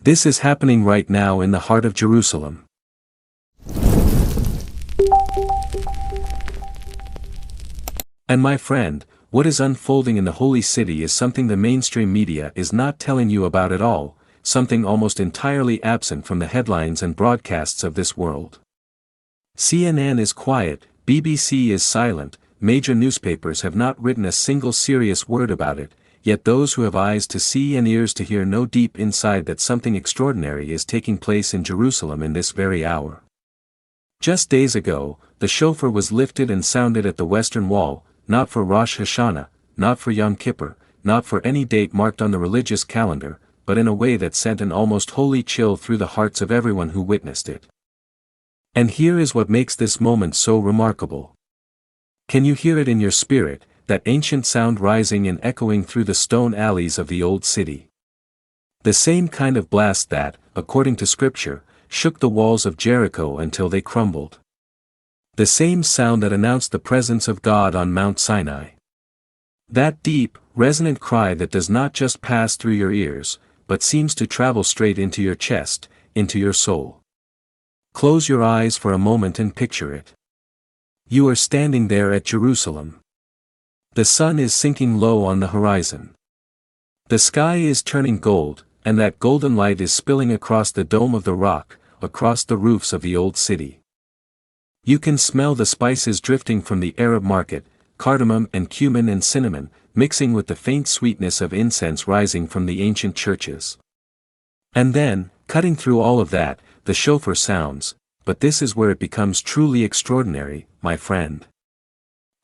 This is happening right now in the heart of Jerusalem. And my friend, what is unfolding in the holy city is something the mainstream media is not telling you about at all, something almost entirely absent from the headlines and broadcasts of this world. CNN is quiet, BBC is silent, major newspapers have not written a single serious word about it, yet those who have eyes to see and ears to hear know deep inside that something extraordinary is taking place in Jerusalem in this very hour. Just days ago, the shofar was lifted and sounded at the Western Wall, not for Rosh Hashanah, not for Yom Kippur, not for any date marked on the religious calendar, but in a way that sent an almost holy chill through the hearts of everyone who witnessed it. And here is what makes this moment so remarkable. Can you hear it in your spirit, that ancient sound rising and echoing through the stone alleys of the old city? The same kind of blast that, according to Scripture, shook the walls of Jericho until they crumbled. The same sound that announced the presence of God on Mount Sinai. That deep, resonant cry that does not just pass through your ears, but seems to travel straight into your chest, into your soul. Close your eyes for a moment and picture it. You are standing there at Jerusalem. The sun is sinking low on the horizon. The sky is turning gold, and that golden light is spilling across the dome of the rock, across the roofs of the old city. You can smell the spices drifting from the Arab market, cardamom and cumin and cinnamon, mixing with the faint sweetness of incense rising from the ancient churches. And then, cutting through all of that, the shofar sounds, but this is where it becomes truly extraordinary, my friend.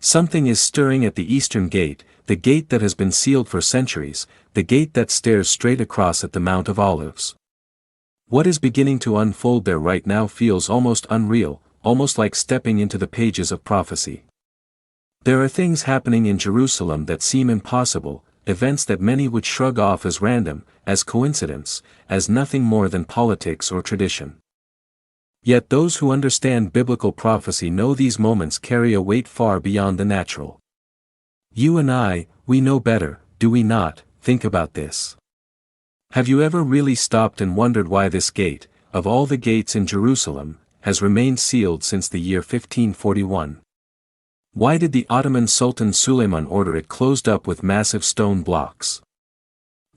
Something is stirring at the eastern gate, the gate that has been sealed for centuries, the gate that stares straight across at the Mount of Olives. What is beginning to unfold there right now feels almost unreal, almost like stepping into the pages of prophecy. There are things happening in Jerusalem that seem impossible, events that many would shrug off as random, as coincidence, as nothing more than politics or tradition. Yet those who understand biblical prophecy know these moments carry a weight far beyond the natural. You and I, we know better, do we not? Think about this. Have you ever really stopped and wondered why this gate, of all the gates in Jerusalem, has remained sealed since the year 1541? Why did the Ottoman Sultan Suleiman order it closed up with massive stone blocks?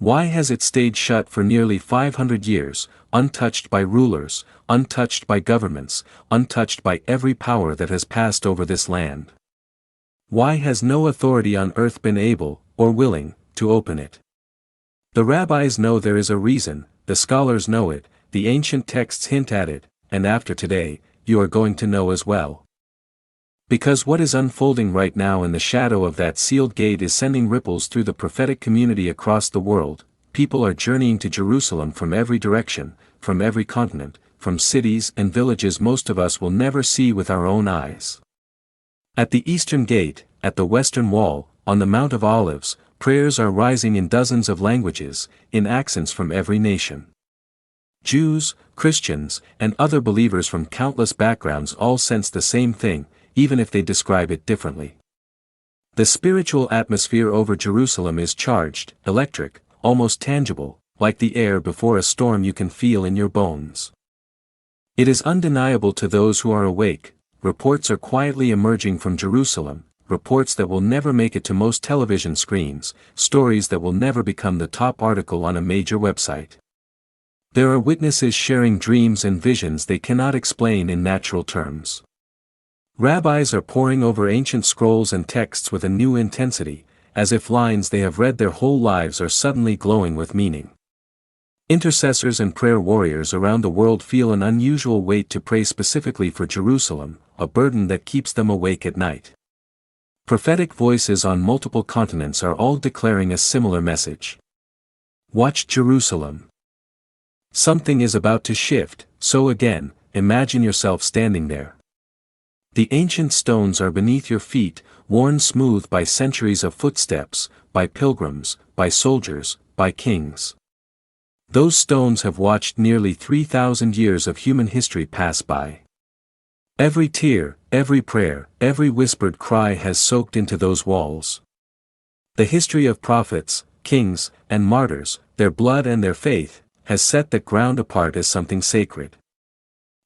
Why has it stayed shut for nearly 500 years, untouched by rulers, untouched by governments, untouched by every power that has passed over this land? Why has no authority on earth been able, or willing, to open it? The rabbis know there is a reason, the scholars know it, the ancient texts hint at it, and after today, you are going to know as well. Because what is unfolding right now in the shadow of that sealed gate is sending ripples through the prophetic community across the world. People are journeying to Jerusalem from every direction, from every continent, from cities and villages most of us will never see with our own eyes. At the eastern gate, at the western wall, on the Mount of Olives, prayers are rising in dozens of languages, in accents from every nation. Jews, Christians, and other believers from countless backgrounds all sense the same thing, even if they describe it differently. The spiritual atmosphere over Jerusalem is charged, electric, almost tangible, like the air before a storm you can feel in your bones. It is undeniable to those who are awake. Reports are quietly emerging from Jerusalem, reports that will never make it to most television screens, stories that will never become the top article on a major website. There are witnesses sharing dreams and visions they cannot explain in natural terms. Rabbis are poring over ancient scrolls and texts with a new intensity, as if lines they have read their whole lives are suddenly glowing with meaning. Intercessors and prayer warriors around the world feel an unusual weight to pray specifically for Jerusalem, a burden that keeps them awake at night. Prophetic voices on multiple continents are all declaring a similar message. Watch Jerusalem. Something is about to shift, so again, imagine yourself standing there. The ancient stones are beneath your feet, worn smooth by centuries of footsteps, by pilgrims, by soldiers, by kings. Those stones have watched nearly 3,000 years of human history pass by. Every tear, every prayer, every whispered cry has soaked into those walls. The history of prophets, kings, and martyrs, their blood and their faith, has set that ground apart as something sacred.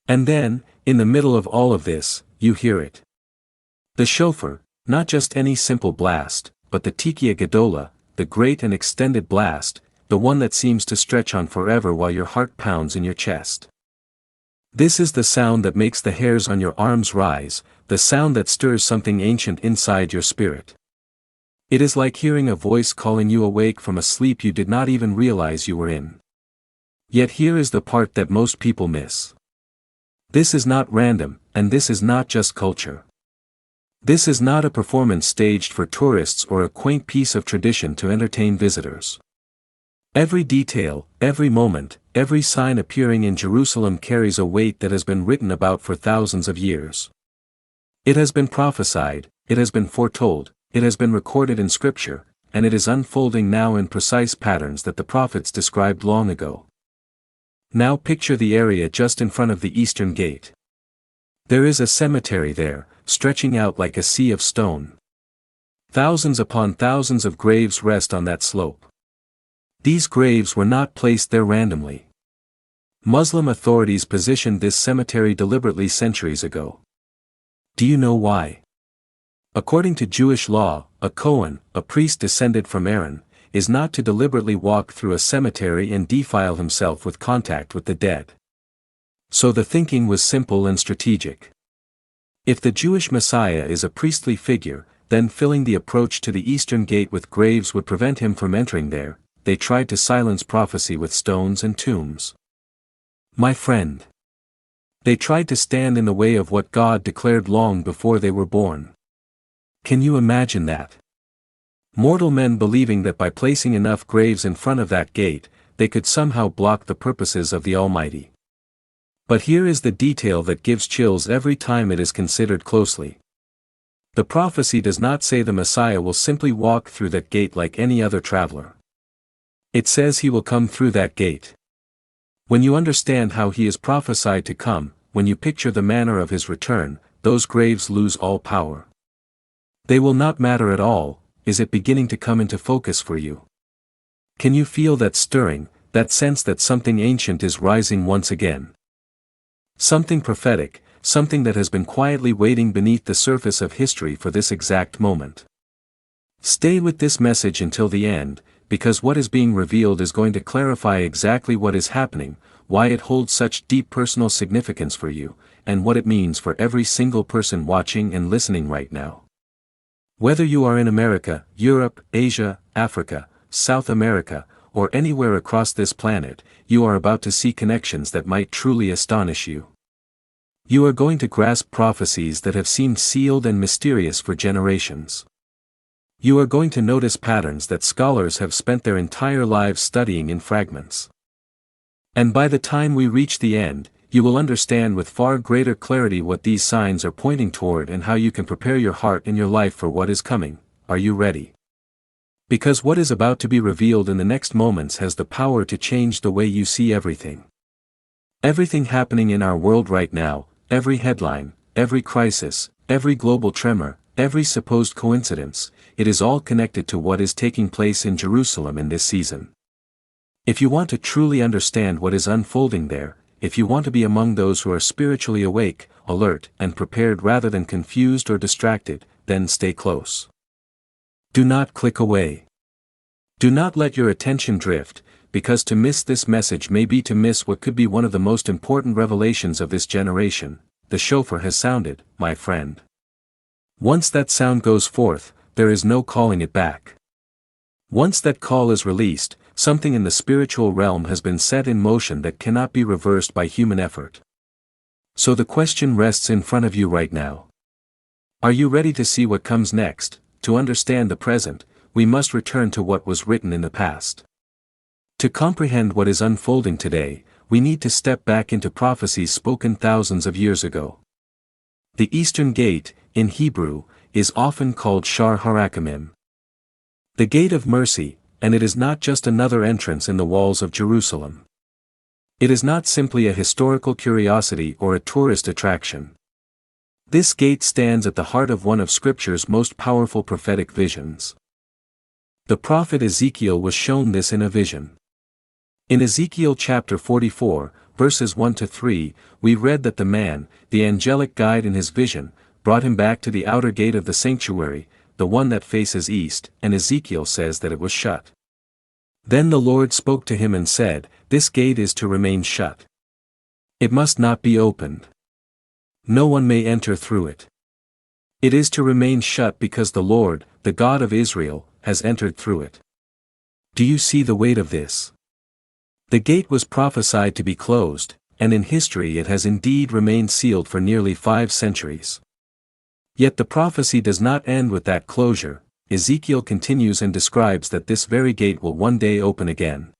And then, in the middle of all of this, you hear it. The shofar, not just any simple blast, but the Tekiah Gedolah, the great and extended blast, the one that seems to stretch on forever while your heart pounds in your chest. This is the sound that makes the hairs on your arms rise, the sound that stirs something ancient inside your spirit. It is like hearing a voice calling you awake from a sleep you did not even realize you were in. Yet here is the part that most people miss. This is not random, and this is not just culture. This is not a performance staged for tourists or a quaint piece of tradition to entertain visitors. Every detail, every moment, every sign appearing in Jerusalem carries a weight that has been written about for thousands of years. It has been prophesied, it has been foretold, it has been recorded in Scripture, and it is unfolding now in precise patterns that the prophets described long ago. Now picture the area just in front of the Eastern Gate. There is a cemetery there, stretching out like a sea of stone. Thousands upon thousands of graves rest on that slope. These graves were not placed there randomly. Muslim authorities positioned this cemetery deliberately centuries ago. Do you know why? According to Jewish law, a Kohen, a priest descended from Aaron, is not to deliberately walk through a cemetery and defile himself with contact with the dead. So the thinking was simple and strategic. If the Jewish Messiah is a priestly figure, then filling the approach to the Eastern Gate with graves would prevent him from entering there. They tried to silence prophecy with stones and tombs. My friend. They tried to stand in the way of what God declared long before they were born. Can you imagine that? Mortal men believing that by placing enough graves in front of that gate, they could somehow block the purposes of the Almighty. But here is the detail that gives chills every time it is considered closely. The prophecy does not say the Messiah will simply walk through that gate like any other traveler. It says he will come through that gate. When you understand how he is prophesied to come, when you picture the manner of his return, those graves lose all power. They will not matter at all. Is it beginning to come into focus for you? Can you feel that stirring, that sense that something ancient is rising once again? Something prophetic, something that has been quietly waiting beneath the surface of history for this exact moment. Stay with this message until the end, because what is being revealed is going to clarify exactly what is happening, why it holds such deep personal significance for you, and what it means for every single person watching and listening right now. Whether you are in America, Europe, Asia, Africa, South America, or anywhere across this planet, you are about to see connections that might truly astonish you. You are going to grasp prophecies that have seemed sealed and mysterious for generations. You are going to notice patterns that scholars have spent their entire lives studying in fragments. And by the time we reach the end, you will understand with far greater clarity what these signs are pointing toward and how you can prepare your heart and your life for what is coming. Are you ready? Because what is about to be revealed in the next moments has the power to change the way you see everything. Everything happening in our world right now, every headline, every crisis, every global tremor, every supposed coincidence, it is all connected to what is taking place in Jerusalem in this season. If you want to truly understand what is unfolding there, if you want to be among those who are spiritually awake, alert, and prepared rather than confused or distracted, then stay close. Do not click away. Do not let your attention drift, because to miss this message may be to miss what could be one of the most important revelations of this generation. The shofar has sounded, my friend. Once that sound goes forth, there is no calling it back. Once that call is released, something in the spiritual realm has been set in motion that cannot be reversed by human effort. So the question rests in front of you right now. Are you ready to see what comes next? To understand the present, we must return to what was written in the past. To comprehend what is unfolding today, we need to step back into prophecies spoken thousands of years ago. The Eastern Gate, in Hebrew, is often called Shar Harakamim. The Gate of Mercy, and it is not just another entrance in the walls of Jerusalem. It is not simply a historical curiosity or a tourist attraction. This gate stands at the heart of one of Scripture's most powerful prophetic visions. The prophet Ezekiel was shown this in a vision. In Ezekiel chapter 44, verses 1-3, we read that the angelic guide in his vision, brought him back to the outer gate of the sanctuary, the one that faces east, and Ezekiel says that it was shut. Then the Lord spoke to him and said, "This gate is to remain shut. It must not be opened. No one may enter through it. It is to remain shut because the Lord, the God of Israel, has entered through it." Do you see the weight of this? The gate was prophesied to be closed, and in history it has indeed remained sealed for nearly 5 centuries. Yet the prophecy does not end with that closure. Ezekiel continues and describes that this very gate will one day open again.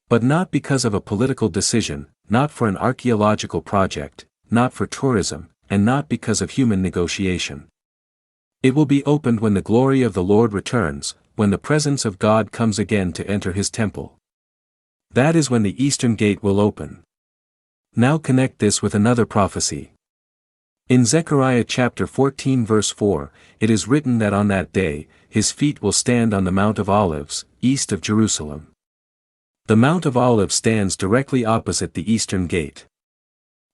But not because of a political decision, not for an archaeological project, not for tourism, and not because of human negotiation. It will be opened when the glory of the Lord returns, when the presence of God comes again to enter his temple. That is when the eastern gate will open. Now connect this with another prophecy. In Zechariah chapter 14 verse 4, it is written that on that day, his feet will stand on the Mount of Olives, east of Jerusalem. The Mount of Olives stands directly opposite the eastern gate.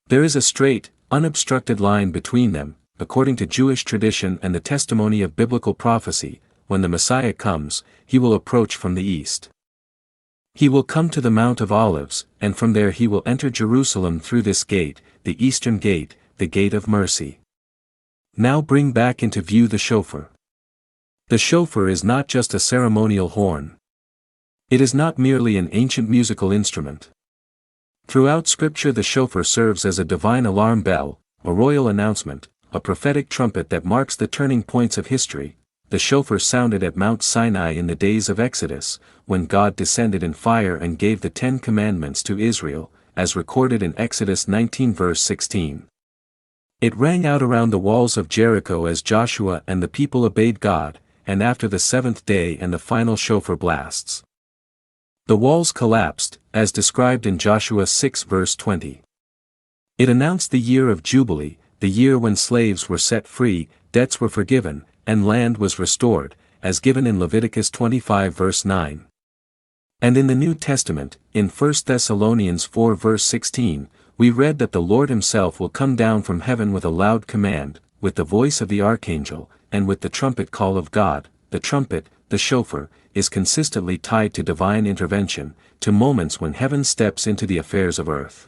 There is a straight, unobstructed line between them, according to Jewish tradition and the testimony of biblical prophecy. When the Messiah comes, he will approach from the east. He will come to the Mount of Olives, and from there he will enter Jerusalem through this gate, the eastern gate, the gate of mercy. Now bring back into view the shofar. The shofar is not just a ceremonial horn. It is not merely an ancient musical instrument. Throughout Scripture the shofar serves as a divine alarm bell, a royal announcement, a prophetic trumpet that marks the turning points of history. The shofar sounded at Mount Sinai in the days of Exodus, when God descended in fire and gave the 10 Commandments to Israel, as recorded in Exodus 19 verse 16. It rang out around the walls of Jericho as Joshua and the people obeyed God, and after the 7th day and the final shofar blasts, the walls collapsed, as described in Joshua 6 verse 20. It announced the year of Jubilee, the year when slaves were set free, debts were forgiven, and land was restored, as given in Leviticus 25 verse 9. And in the New Testament, in 1 Thessalonians 4 verse 16, we read that the Lord himself will come down from heaven with a loud command, with the voice of the archangel, and with the trumpet call of God. The trumpet, the shofar, is consistently tied to divine intervention, to moments when heaven steps into the affairs of earth.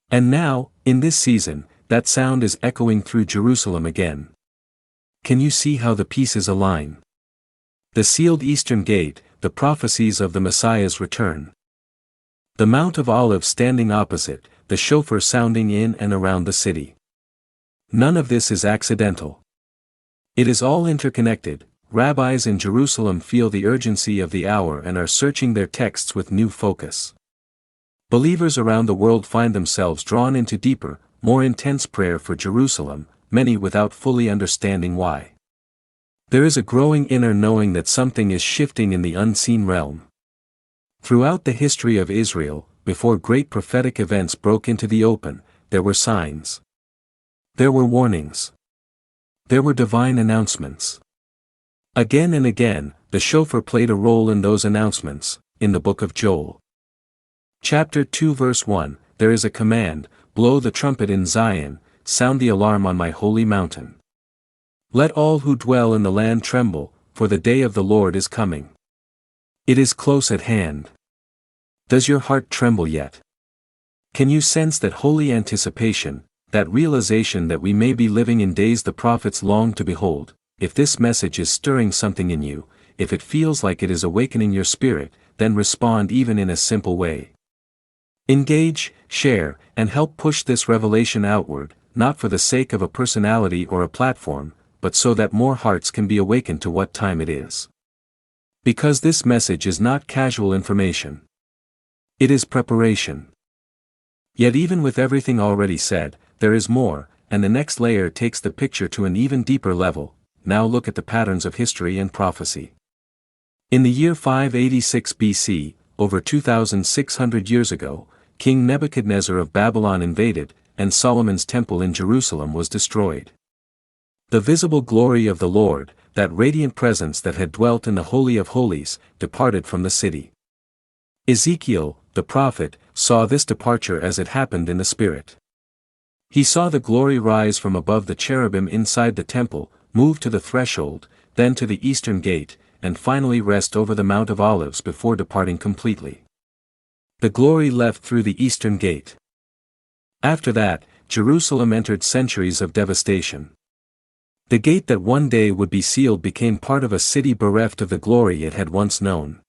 And now, in this season, that sound is echoing through Jerusalem again. Can you see how the pieces align? The sealed eastern gate, the prophecies of the Messiah's return. The Mount of Olives standing opposite, the shofar sounding in and around the city. None of this is accidental. It is all interconnected. Rabbis in Jerusalem feel the urgency of the hour and are searching their texts with new focus. Believers around the world find themselves drawn into deeper, more intense prayer for Jerusalem, many without fully understanding why. There is a growing inner knowing that something is shifting in the unseen realm. Throughout the history of Israel, before great prophetic events broke into the open, there were signs. There were warnings. There were divine announcements. Again and again, the shofar played a role in those announcements. In the book of Joel, chapter 2 verse 1, there is a command, "Blow the trumpet in Zion, sound the alarm on my holy mountain. Let all who dwell in the land tremble, for the day of the Lord is coming. It is close at hand." Does your heart tremble yet? Can you sense that holy anticipation, that realization that we may be living in days the prophets long to behold? If this message is stirring something in you, if it feels like it is awakening your spirit, then respond even in a simple way. Engage, share, and help push this revelation outward, not for the sake of a personality or a platform, but so that more hearts can be awakened to what time it is. Because this message is not casual information. It is preparation. Yet even with everything already said, there is more, and the next layer takes the picture to an even deeper level. Now look at the patterns of history and prophecy. In the year 586 BC, over 2,600 years ago, King Nebuchadnezzar of Babylon invaded, and Solomon's temple in Jerusalem was destroyed. The visible glory of the Lord, that radiant presence that had dwelt in the Holy of Holies, departed from the city. Ezekiel, the prophet, saw this departure as it happened in the spirit. He saw the glory rise from above the cherubim inside the temple, move to the threshold, then to the eastern gate, and finally rest over the Mount of Olives before departing completely. The glory left through the eastern gate. After that, Jerusalem entered centuries of devastation. The gate that one day would be sealed became part of a city bereft of the glory it had once known.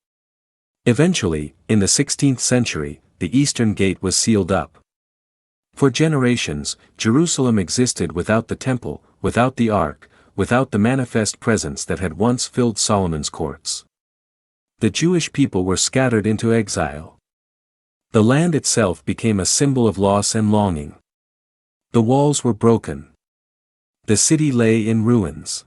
Eventually, in the 16th century, the eastern gate was sealed up. For generations, Jerusalem existed without the temple, without the ark, without the manifest presence that had once filled Solomon's courts. The Jewish people were scattered into exile. The land itself became a symbol of loss and longing. The walls were broken. The city lay in ruins.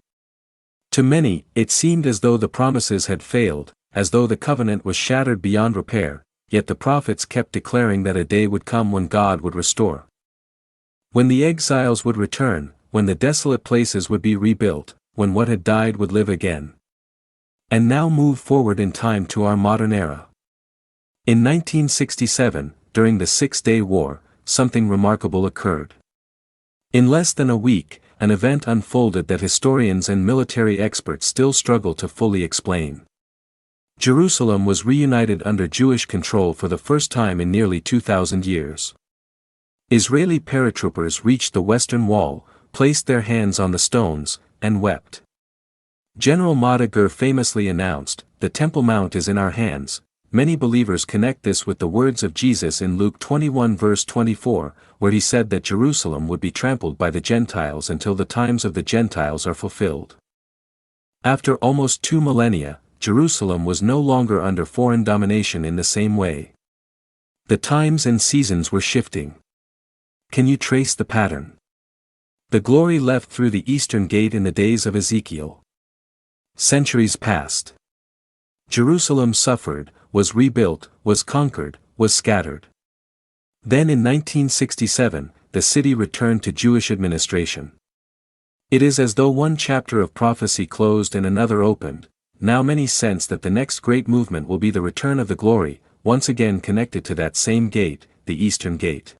To many, it seemed as though the promises had failed, as though the covenant was shattered beyond repair, yet the prophets kept declaring that a day would come when God would restore. When the exiles would return, when the desolate places would be rebuilt, when what had died would live again. And now move forward in time to our modern era. In 1967, during the Six-Day War, something remarkable occurred. In less than a week, an event unfolded that historians and military experts still struggle to fully explain. Jerusalem was reunited under Jewish control for the first time in nearly 2,000 years. Israeli paratroopers reached the Western Wall, placed their hands on the stones, and wept. General Madager famously announced, "The Temple Mount is in our hands." Many believers connect this with the words of Jesus in Luke 21 verse 24, where he said that Jerusalem would be trampled by the Gentiles until the times of the Gentiles are fulfilled. After almost 2 millennia, Jerusalem was no longer under foreign domination in the same way. The times and seasons were shifting. Can you trace the pattern? The glory left through the eastern gate in the days of Ezekiel. Centuries passed. Jerusalem suffered, was rebuilt, was conquered, was scattered. Then in 1967, the city returned to Jewish administration. It is as though one chapter of prophecy closed and another opened. Now many sense that the next great movement will be the return of the glory, once again connected to that same gate, the Eastern Gate.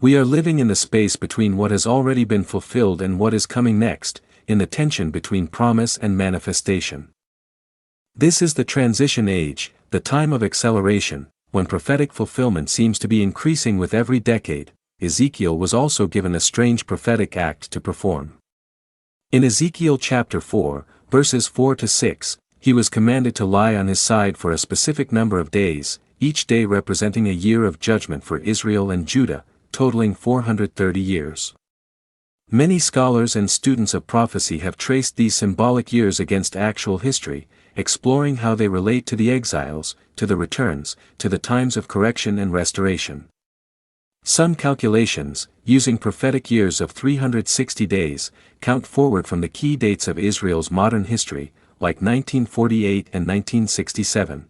We are living in the space between what has already been fulfilled and what is coming next, in the tension between promise and manifestation. This is the transition age, the time of acceleration, when prophetic fulfillment seems to be increasing with every decade. Ezekiel was also given a strange prophetic act to perform. In Ezekiel chapter 4, verses 4 to 6, he was commanded to lie on his side for a specific number of days, each day representing a year of judgment for Israel and Judah, totaling 430 years. Many scholars and students of prophecy have traced these symbolic years against actual history, exploring how they relate to the exiles, to the returns, to the times of correction and restoration. Some calculations, using prophetic years of 360 days, count forward from the key dates of Israel's modern history, like 1948 and 1967.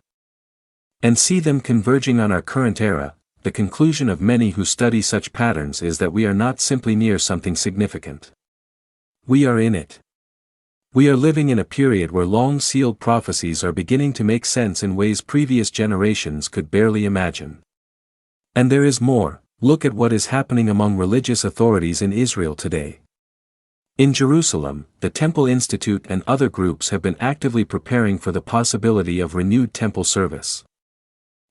And see them converging on our current era. The conclusion of many who study such patterns is that we are not simply near something significant. We are in it. We are living in a period where long-sealed prophecies are beginning to make sense in ways previous generations could barely imagine. And there is more. Look at what is happening among religious authorities in Israel today. In Jerusalem, the Temple Institute and other groups have been actively preparing for the possibility of renewed temple service.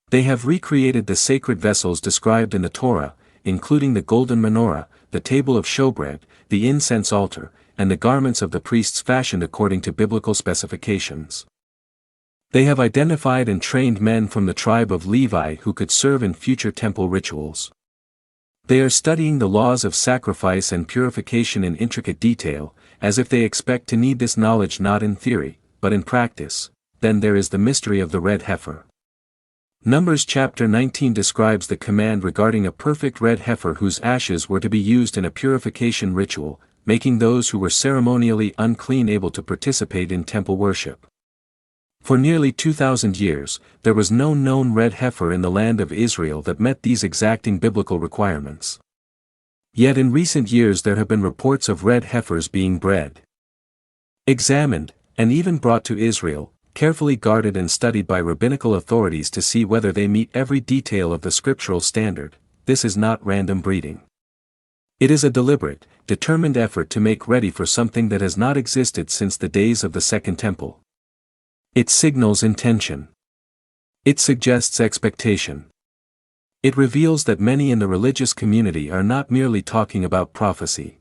They have recreated the sacred vessels described in the Torah, including the golden menorah, the table of showbread, the incense altar, and the garments of the priests fashioned according to biblical specifications. They have identified and trained men from the tribe of Levi who could serve in future temple rituals. They are studying the laws of sacrifice and purification in intricate detail, as if they expect to need this knowledge not in theory, but in practice. Then there is the mystery of the red heifer. Numbers chapter 19 describes the command regarding a perfect red heifer whose ashes were to be used in a purification ritual, making those who were ceremonially unclean able to participate in temple worship. For nearly 2,000 years, there was no known red heifer in the land of Israel that met these exacting biblical requirements. Yet in recent years there have been reports of red heifers being bred, examined, and even brought to Israel, carefully guarded and studied by rabbinical authorities to see whether they meet every detail of the scriptural standard. This is not random breeding. It is a deliberate, determined effort to make ready for something that has not existed since the days of the Second Temple. It signals intention. It suggests expectation. It reveals that many in the religious community are not merely talking about prophecy.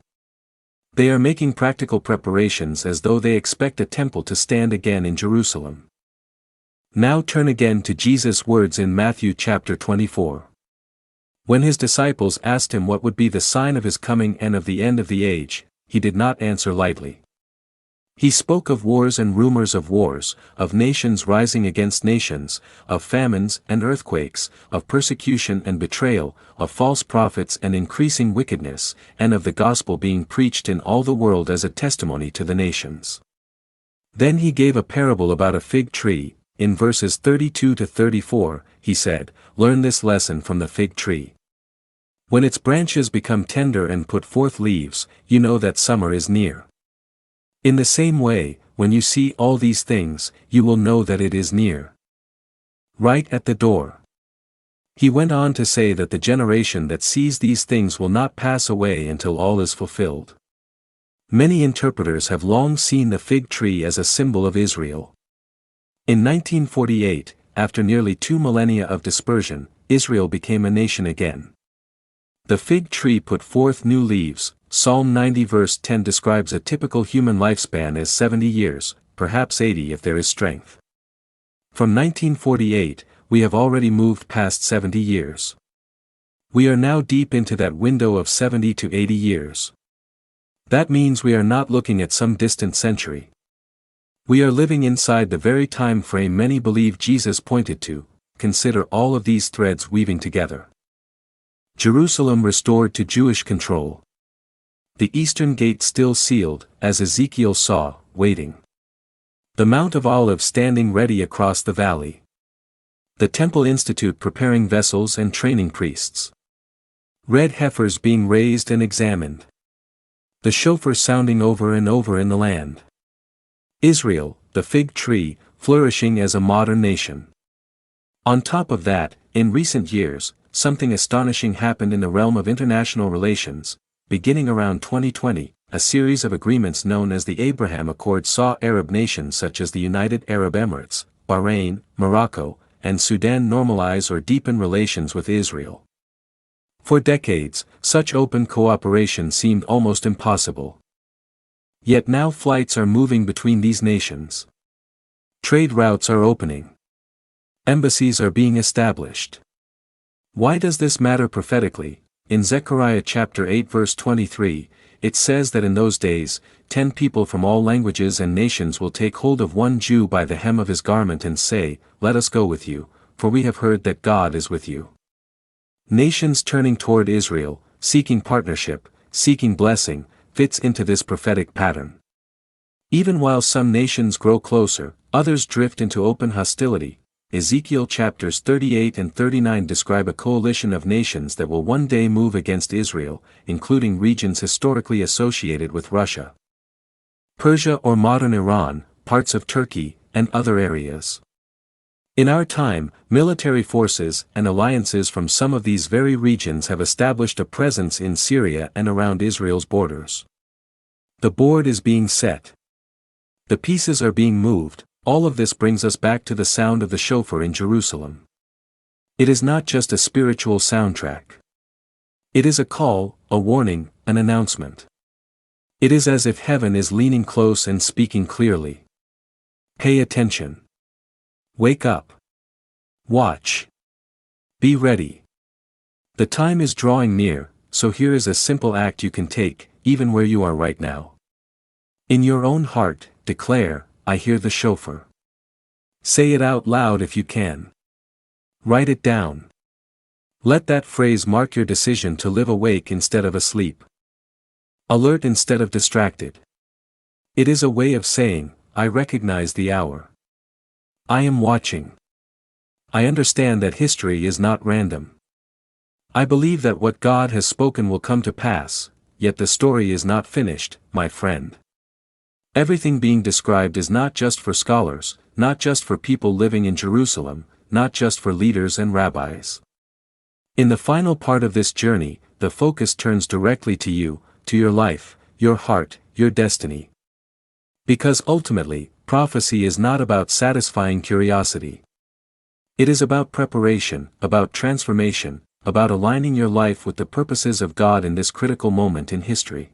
They are making practical preparations as though they expect a temple to stand again in Jerusalem. Now turn again to Jesus' words in Matthew chapter 24. When his disciples asked him what would be the sign of his coming and of the end of the age, he did not answer lightly. He spoke of wars and rumors of wars, of nations rising against nations, of famines and earthquakes, of persecution and betrayal, of false prophets and increasing wickedness, and of the gospel being preached in all the world as a testimony to the nations. Then he gave a parable about a fig tree. In verses 32 to 34, he said, "Learn this lesson from the fig tree. When its branches become tender and put forth leaves, you know that summer is near. In the same way, when you see all these things, you will know that it is near. Right at the door." He went on to say that the generation that sees these things will not pass away until all is fulfilled. Many interpreters have long seen the fig tree as a symbol of Israel. In 1948, after nearly 2 millennia of dispersion, Israel became a nation again. The fig tree put forth new leaves. Psalm 90 verse 10 describes a typical human lifespan as 70 years, perhaps 80 if there is strength. From 1948, we have already moved past 70 years. We are now deep into that window of 70 to 80 years. That means we are not looking at some distant century. We are living inside the very time frame many believe Jesus pointed to. Consider all of these threads weaving together. Jerusalem restored to Jewish control. The eastern gate still sealed, as Ezekiel saw, waiting. The Mount of Olives standing ready across the valley. The Temple Institute preparing vessels and training priests. Red heifers being raised and examined. The shofar sounding over and over in the land. Israel, the fig tree, flourishing as a modern nation. On top of that, in recent years, something astonishing happened in the realm of international relations. Beginning around 2020, a series of agreements known as the Abraham Accord saw Arab nations such as the United Arab Emirates, Bahrain, Morocco, and Sudan normalize or deepen relations with Israel. For decades, such open cooperation seemed almost impossible. Yet now flights are moving between these nations. Trade routes are opening. Embassies are being established. Why does this matter prophetically? In Zechariah chapter 8 verse 23, it says that in those days, 10 people from all languages and nations will take hold of one Jew by the hem of his garment and say, "Let us go with you, for we have heard that God is with you." Nations turning toward Israel, seeking partnership, seeking blessing, fits into this prophetic pattern. Even while some nations grow closer, others drift into open hostility. Ezekiel chapters 38 and 39 describe a coalition of nations that will one day move against Israel, including regions historically associated with Russia, Persia or modern Iran, parts of Turkey, and other areas. In our time, military forces and alliances from some of these very regions have established a presence in Syria and around Israel's borders. The board is being set. The pieces are being moved. All of this brings us back to the sound of the shofar in Jerusalem. It is not just a spiritual soundtrack. It is a call, a warning, an announcement. It is as if heaven is leaning close and speaking clearly. Pay attention. Wake up. Watch. Be ready. The time is drawing near, so here is a simple act you can take, even where you are right now. In your own heart, declare, "I hear the shofar." Say it out loud if you can. Write it down. Let that phrase mark your decision to live awake instead of asleep. Alert instead of distracted. It is a way of saying, "I recognize the hour. I am watching. I understand that history is not random. I believe that what God has spoken will come to pass, yet the story is not finished, my friend." Everything being described is not just for scholars, not just for people living in Jerusalem, not just for leaders and rabbis. In the final part of this journey, the focus turns directly to you, to your life, your heart, your destiny. Because ultimately, prophecy is not about satisfying curiosity. It is about preparation, about transformation, about aligning your life with the purposes of God in this critical moment in history.